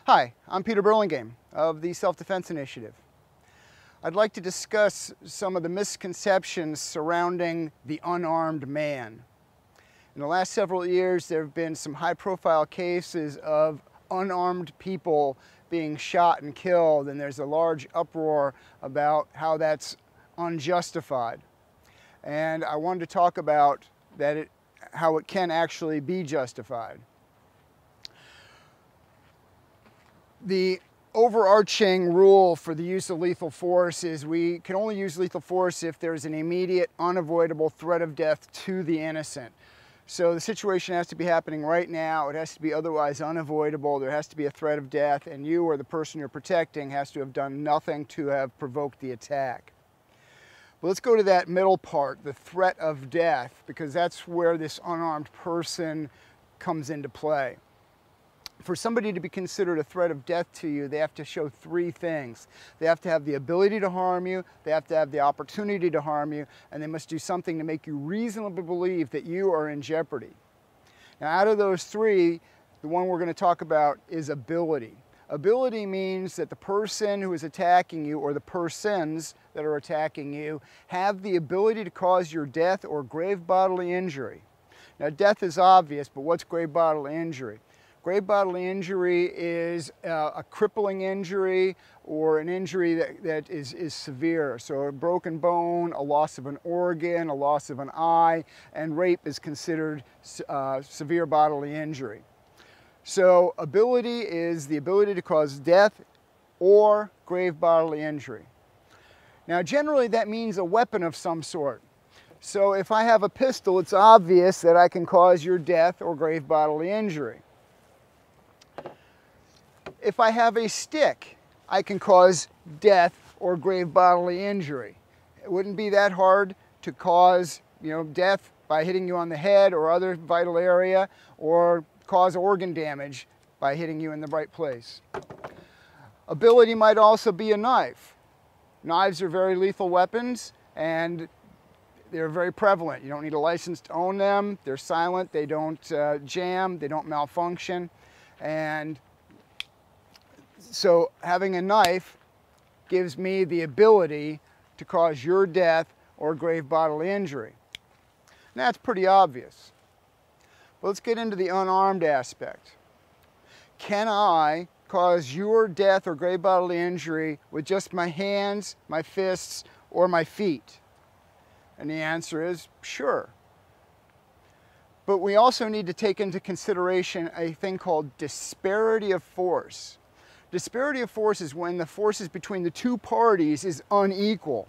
Hi, I'm Peter Burlingame of the Self-Defense Initiative. I'd like to discuss some of the misconceptions surrounding the unarmed man. In the last several years, there have been some high-profile cases of unarmed people being shot and killed, and there's a large uproar about how that's unjustified. And I wanted to talk about how it can actually be justified. The overarching rule for the use of lethal force is we can only use lethal force if there's an immediate, unavoidable threat of death to the innocent. So the situation has to be happening right now. It has to be otherwise unavoidable. There has to be a threat of death, and you or the person you're protecting has to have done nothing to have provoked the attack. But let's go to that middle part, the threat of death, because that's where this unarmed person comes into play. For somebody to be considered a threat of death to you, they have to show three things. They have to have the ability to harm you, they have to have the opportunity to harm you, and they must do something to make you reasonably believe that you are in jeopardy. Now, out of those three, the one we're going to talk about is ability. Ability means that the person who is attacking you, or the persons that are attacking you, have the ability to cause your death or grave bodily injury. Now, death is obvious, but what's grave bodily injury? Grave bodily injury is a crippling injury or an injury that is severe. So a broken bone, a loss of an organ, a loss of an eye, and rape is considered severe bodily injury. So ability is the ability to cause death or grave bodily injury. Now generally that means a weapon of some sort. So if I have a pistol, it's obvious that I can cause your death or grave bodily injury. If I have a stick, I can cause death or grave bodily injury. It wouldn't be that hard to cause, death by hitting you on the head or other vital area, or cause organ damage by hitting you in the right place. Ability might also be a knife. Knives are very lethal weapons, and they're very prevalent. You don't need a license to own them. They're silent, they don't jam, they don't malfunction, and so having a knife gives me the ability to cause your death or grave bodily injury. Now, that's pretty obvious. But let's get into the unarmed aspect. Can I cause your death or grave bodily injury with just my hands, my fists, or my feet? And the answer is sure. But we also need to take into consideration a thing called disparity of force. Disparity of force is when the forces between the two parties is unequal.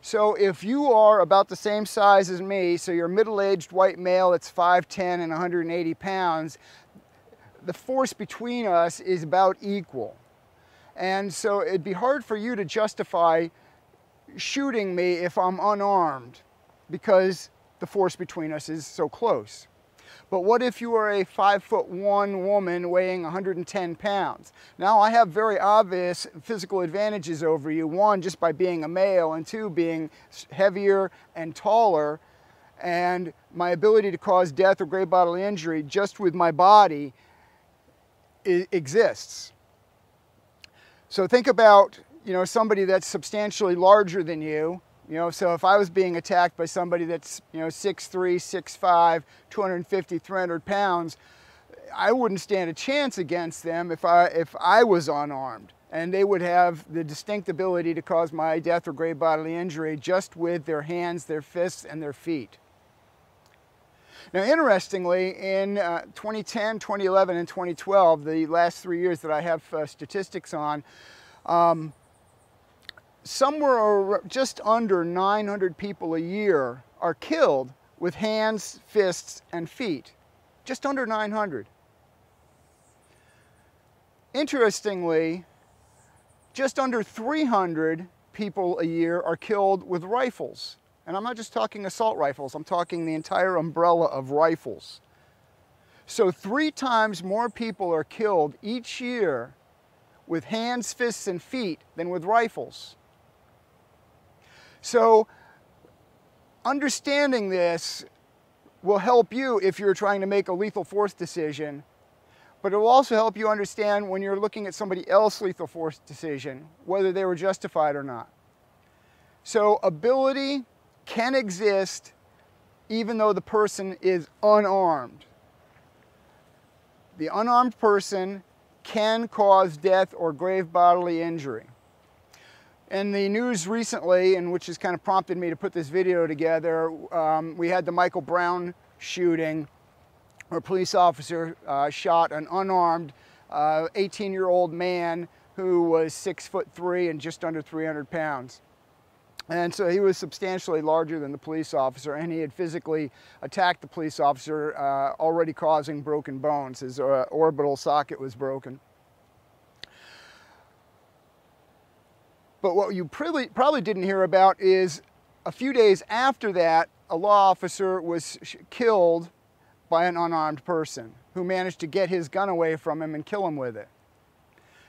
So if you are about the same size as me, so you're a middle-aged white male that's 5'10" and 180 pounds, the force between us is about equal. And so it'd be hard for you to justify shooting me if I'm unarmed, because the force between us is so close. But what if you are a 5'1" woman weighing 110 pounds? Now I have very obvious physical advantages over you. One, just by being a male, and two, being heavier and taller, and my ability to cause death or grave bodily injury just with my body exists. So think about, somebody that's substantially larger than you. So if I was being attacked by somebody that's, 6'3", 6'5", 250, 300 pounds, I wouldn't stand a chance against them if I was unarmed. And they would have the distinct ability to cause my death or grave bodily injury just with their hands, their fists, and their feet. Now, interestingly, in 2010, 2011, and 2012, the last 3 years that I have statistics on, somewhere just under 900 people a year are killed with hands, fists, and feet. Just under 900. Interestingly, just under 300 people a year are killed with rifles. And I'm not just talking assault rifles, I'm talking the entire umbrella of rifles. So 3 times more people are killed each year with hands, fists, and feet than with rifles. So understanding this will help you if you're trying to make a lethal force decision. but it will also help you understand when you're looking at somebody else's lethal force decision, whether they were justified or not. So ability can exist even though the person is unarmed. The unarmed person can cause death or grave bodily injury. In the news recently, and which has kind of prompted me to put this video together, we had the Michael Brown shooting, where a police officer shot an unarmed 18-year-old man who was 6'3" and just under 300 pounds. And so he was substantially larger than the police officer, and he had physically attacked the police officer, already causing broken bones. His orbital socket was broken. But what you probably didn't hear about is a few days after that, a law officer was killed by an unarmed person who managed to get his gun away from him and kill him with it.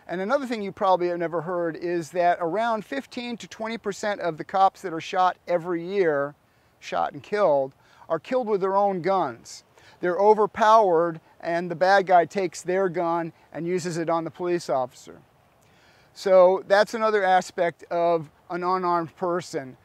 And another thing you probably have never heard is that around 15 to 20% of the cops that are shot every year, shot and killed, are killed with their own guns. They're overpowered and the bad guy takes their gun and uses it on the police officer. So that's another aspect of an unarmed person.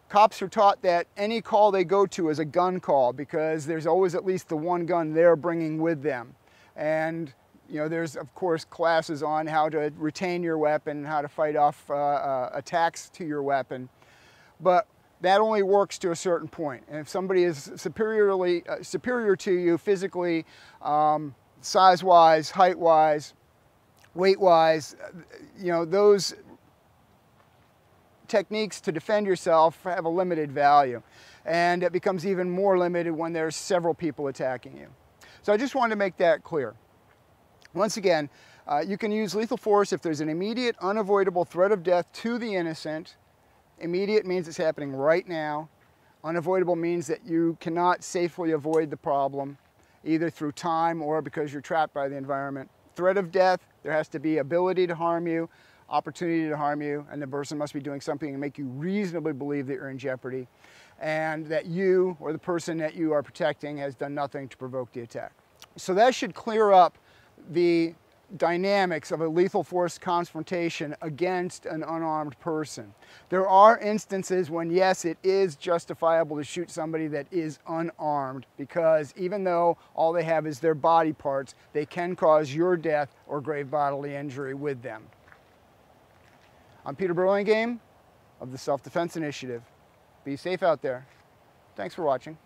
Cops are taught that any call they go to is a gun call because there's always at least the one gun they're bringing with them. And you know, there's of course classes on how to retain your weapon, how to fight off attacks to your weapon, but that only works to a certain point. And if somebody is superior to you physically, size-wise, height-wise, weight-wise, you know, those techniques to defend yourself have a limited value, and it becomes even more limited when there's several people attacking you. So I just wanted to make that clear. Once again, you can use lethal force if there's an immediate, unavoidable threat of death to the innocent. Immediate means it's happening right now. Unavoidable means that you cannot safely avoid the problem, either through time or because you're trapped by the environment. Threat of death, there has to be ability to harm you, opportunity to harm you, and the person must be doing something to make you reasonably believe that you're in jeopardy and that you or the person that you are protecting has done nothing to provoke the attack. So that should clear up the dynamics of a lethal force confrontation against an unarmed person. There are instances when, yes, it is justifiable to shoot somebody that is unarmed because even though all they have is their body parts, they can cause your death or grave bodily injury with them. I'm Peter Burlingame of the Self-Defense Initiative. Be safe out there. Thanks for watching.